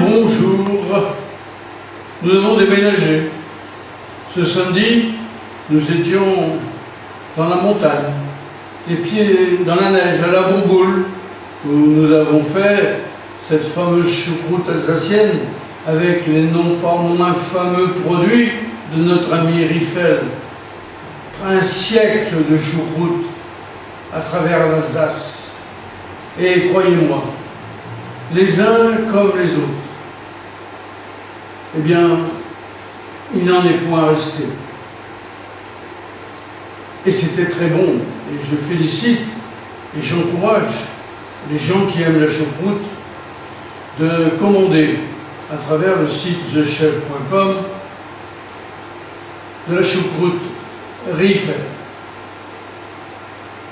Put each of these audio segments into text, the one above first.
bonjour. Nous avons déménagé. Ce samedi, nous étions dans la montagne, les pieds dans la neige, à la Bourboule, où nous avons fait cette fameuse choucroute alsacienne avec les non pas moins fameux produits de notre ami Riffel. Un siècle de choucroute à travers l'Alsace. Et croyez-moi, les uns comme les autres, eh bien, il n'en est point resté. Et c'était très bon. Et je félicite et j'encourage les gens qui aiment la choucroute de commander à travers le site thechef.com de la choucroute Riffel.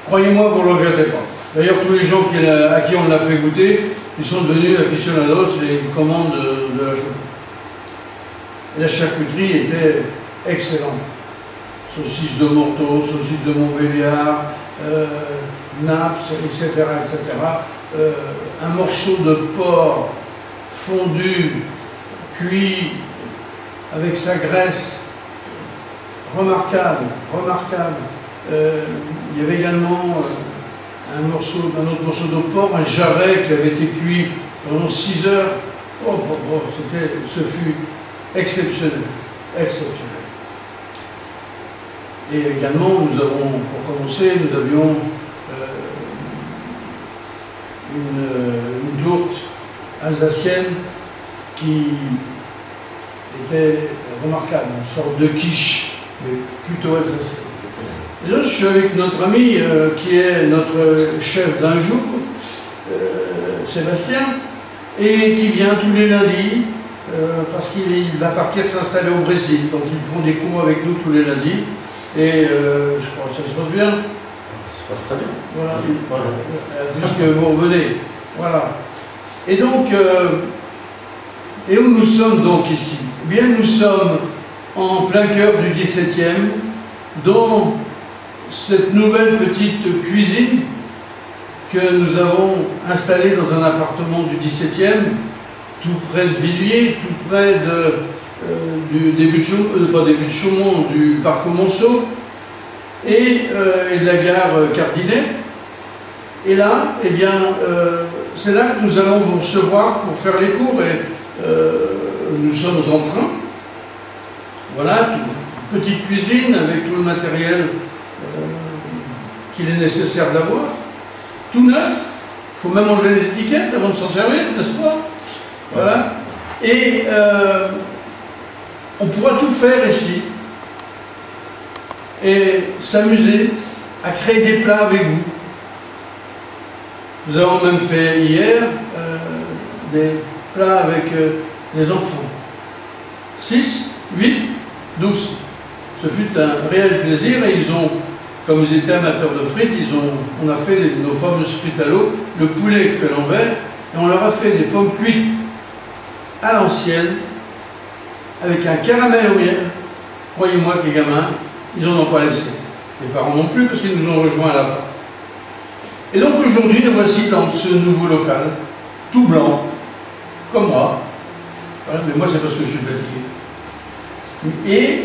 Croyez-moi, vous ne le regrettez pas. D'ailleurs, tous les gens à qui on l'a fait goûter, ils sont devenus aficionados et ils commandent de la choucroute. Et la charcuterie était excellente. Saucisses de Morteau, saucisses de Montbéliard, naps, etc. Un morceau de porc fondu, cuit avec sa graisse, remarquable, remarquable. Il y avait également un autre morceau de porc, un jarret qui avait été cuit pendant 6 heures. Ce fut exceptionnel, exceptionnel. Et également, nous avons, pour commencer, nous avions une tourte alsacienne qui était remarquable, une sorte de quiche, mais plutôt alsacienne. Et là, je suis avec notre ami qui est notre chef d'un jour, Sébastien, et qui vient tous les lundis, parce qu'il va partir s'installer au Brésil. Donc il prend des cours avec nous tous les lundis. Et je crois que ça se passe bien. Ça se passe très bien. Voilà, puisque vous revenez. Voilà. Et donc, et où nous sommes donc ici? Eh bien, nous sommes en plein cœur du 17e, dans cette nouvelle petite cuisine que nous avons installée dans un appartement du 17e, tout près de Villiers, tout près du début de Chaumont, du parc Monceau et de la gare Cardinet. Et là, eh bien, c'est là que nous allons vous recevoir pour faire les cours et nous sommes en train. Voilà, une petite cuisine avec tout le matériel qu'il est nécessaire d'avoir. Tout neuf, il faut même enlever les étiquettes avant de s'en servir, n'est-ce pas? Voilà. Et on pourra tout faire ici et s'amuser à créer des plats avec vous. Nous avons même fait hier des plats avec les enfants. 6, 8, 12. Ce fut un réel plaisir et ils ont, comme ils étaient amateurs de frites, on a fait nos fameuses frites à l'eau, le poulet cuit à l'envers, et on leur a fait des pommes cuites à l'ancienne, avec un caramel au miel. Croyez-moi que les gamins, ils n'en ont pas laissé. Les parents non plus, parce qu'ils nous ont rejoints à la fin. Et donc aujourd'hui, nous voici dans ce nouveau local, tout blanc, comme moi. Voilà, mais moi c'est parce que je suis fatigué. Et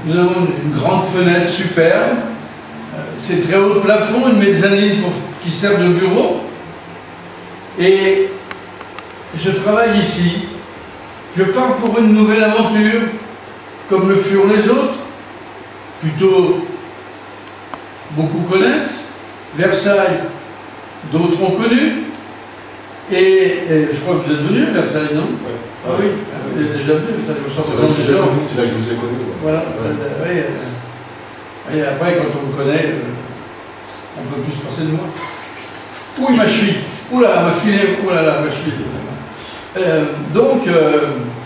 nous avons une grande fenêtre superbe. C'est très haut de plafond, une mezzanine qui sert de bureau. Et je travaille ici. Je pars pour une nouvelle aventure, comme le furent les autres. Plutôt, beaucoup connaissent. Versailles, d'autres ont connu. Et je crois que vous êtes venu à Versailles, non? Ouais. Ah oui, vous êtes déjà venu. C'est là que je vous ai connu. Voilà. Oui. Et après, quand on me connaît, on ne peut plus se passer de moi. Ouh, ma cheville. Oula, ma filet. Oulala, ma cheville.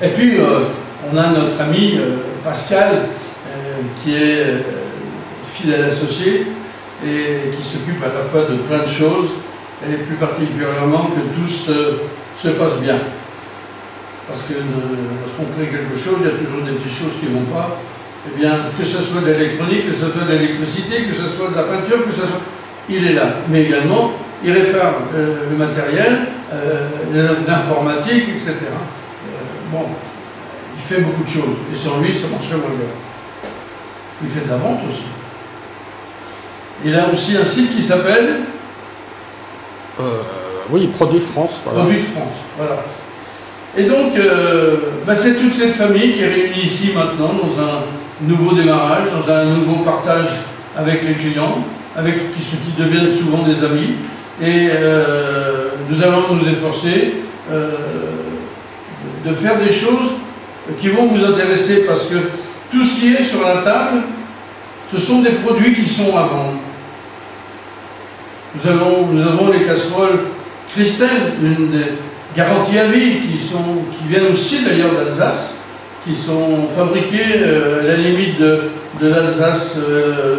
Et puis, on a notre ami Pascal, qui est fidèle associé et qui s'occupe à la fois de plein de choses, et plus particulièrement que tout se passe bien. Parce que lorsqu'on crée quelque chose, il y a toujours des petites choses qui ne vont pas. Eh bien, que ce soit de l'électronique, que ce soit de l'électricité, que ce soit de la peinture, que ce soit... Il est là. Mais également, il répare le matériel, l'informatique, etc. Bon, il fait beaucoup de choses, et sans lui, ça marcherait moins bien. Il fait de la vente aussi. Il a aussi un site qui s'appelle oui, Produits France. Voilà. Produits de France, voilà. Et donc, c'est toute cette famille qui est réunie ici maintenant dans un nouveau démarrage, dans un nouveau partage avec les clients, avec ceux qui deviennent souvent des amis. Et nous allons nous efforcer de faire des choses qui vont vous intéresser, parce que tout ce qui est sur la table, ce sont des produits qui sont à vendre. Nous avons les casseroles Christelle, une des garanties à vie, qui viennent aussi d'ailleurs d'Alsace, qui sont fabriquées à la limite de l'Alsace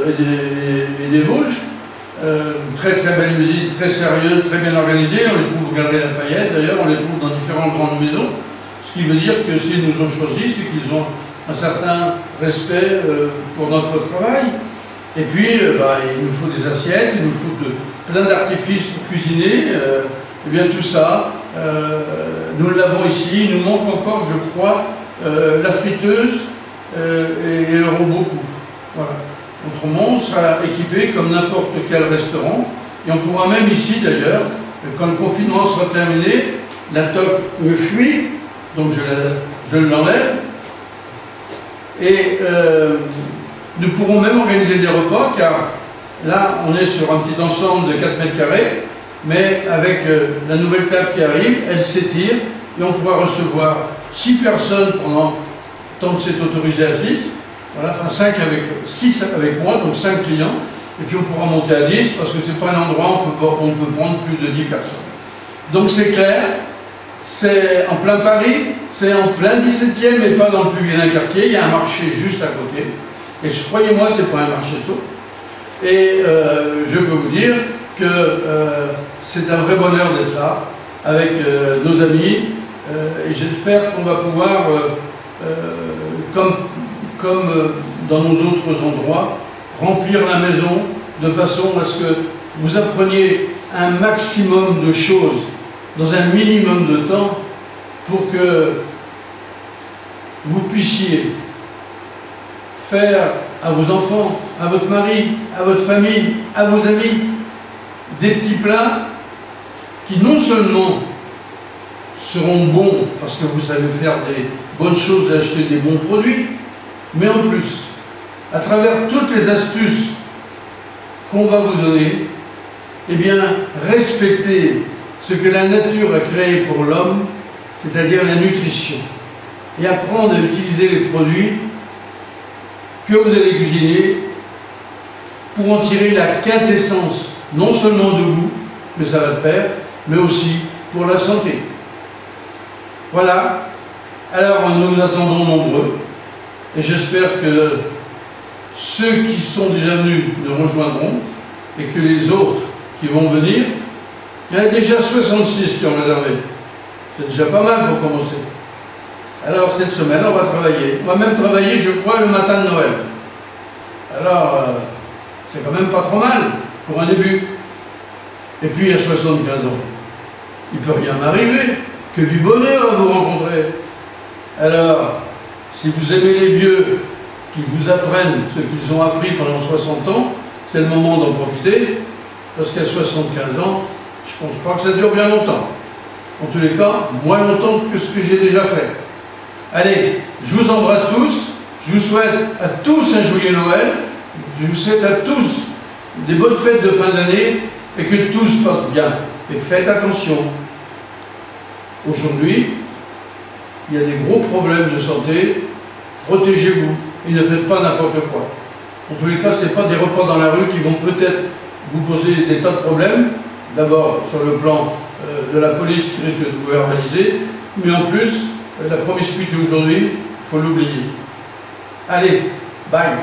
et des Vosges. Très très belle usine, très sérieuse, très bien organisée. On les trouve au Galerie Lafayette, d'ailleurs, on les trouve dans différentes grandes maisons. Ce qui veut dire que s'ils nous ont choisis, c'est qu'ils ont un certain respect pour notre travail. Et puis, il nous faut des assiettes, il nous faut plein d'artifices pour cuisiner. Et bien tout ça, nous l'avons ici. Il nous manque encore, je crois, la friteuse et le robot coupe. Voilà. Autrement, on sera équipé comme n'importe quel restaurant. Et on pourra même ici, d'ailleurs, quand le confinement sera terminé, la toque me fuit, donc je l'enlève. Et nous pourrons même organiser des repas, car là, on est sur un petit ensemble de 4 mètres carrés, mais avec la nouvelle table qui arrive, elle s'étire, et on pourra recevoir 6 personnes pendant tant que c'est autorisé à 6. Voilà, enfin 6 avec moi, donc 5 clients, et puis on pourra monter à 10, parce que c'est pas un endroit où on peut prendre plus de 10 personnes. Donc c'est clair, c'est en plein Paris, c'est en plein 17e, et pas dans le plus vilain quartier. Il y a un marché juste à côté, et croyez-moi, c'est pas un marché saut. Et je peux vous dire que c'est un vrai bonheur d'être là, avec nos amis, et j'espère qu'on va pouvoir, comme dans nos autres endroits, remplir la maison de façon à ce que vous appreniez un maximum de choses dans un minimum de temps pour que vous puissiez faire à vos enfants, à votre mari, à votre famille, à vos amis, des petits plats qui non seulement seront bons parce que vous savez faire des bonnes choses et acheter des bons produits, mais en plus, à travers toutes les astuces qu'on va vous donner, eh bien, respectez ce que la nature a créé pour l'homme, c'est-à-dire la nutrition, et apprendre à utiliser les produits que vous allez cuisiner pour en tirer la quintessence, non seulement de goût, mais ça va de pair, mais aussi pour la santé. Voilà, alors nous nous attendons nombreux, et j'espère que ceux qui sont déjà venus nous rejoindront, et que les autres qui vont venir, il y en a déjà 66 qui ont réservé. C'est déjà pas mal pour commencer. Alors cette semaine, on va travailler. On va même travailler, je crois, le matin de Noël. Alors, c'est quand même pas trop mal pour un début. Et puis, à 75 ans, il ne peut rien m'arriver, que du bonheur à vous rencontrer. Alors, si vous aimez les vieux qui vous apprennent ce qu'ils ont appris pendant 60 ans, c'est le moment d'en profiter, parce qu'à 75 ans, je ne pense pas que ça dure bien longtemps. En tous les cas, moins longtemps que ce que j'ai déjà fait. Allez, je vous embrasse tous, je vous souhaite à tous un joyeux Noël, je vous souhaite à tous des bonnes fêtes de fin d'année, et que tout se passe bien. Et faites attention. Aujourd'hui, il y a des gros problèmes de santé, protégez-vous, et ne faites pas n'importe quoi. En tous les cas, ce n'est pas des repas dans la rue qui vont peut-être vous poser des tas de problèmes, d'abord sur le plan de la police qui risque de vous verbaliser, mais en plus, la promiscuité aujourd'hui, il faut l'oublier. Allez, bye.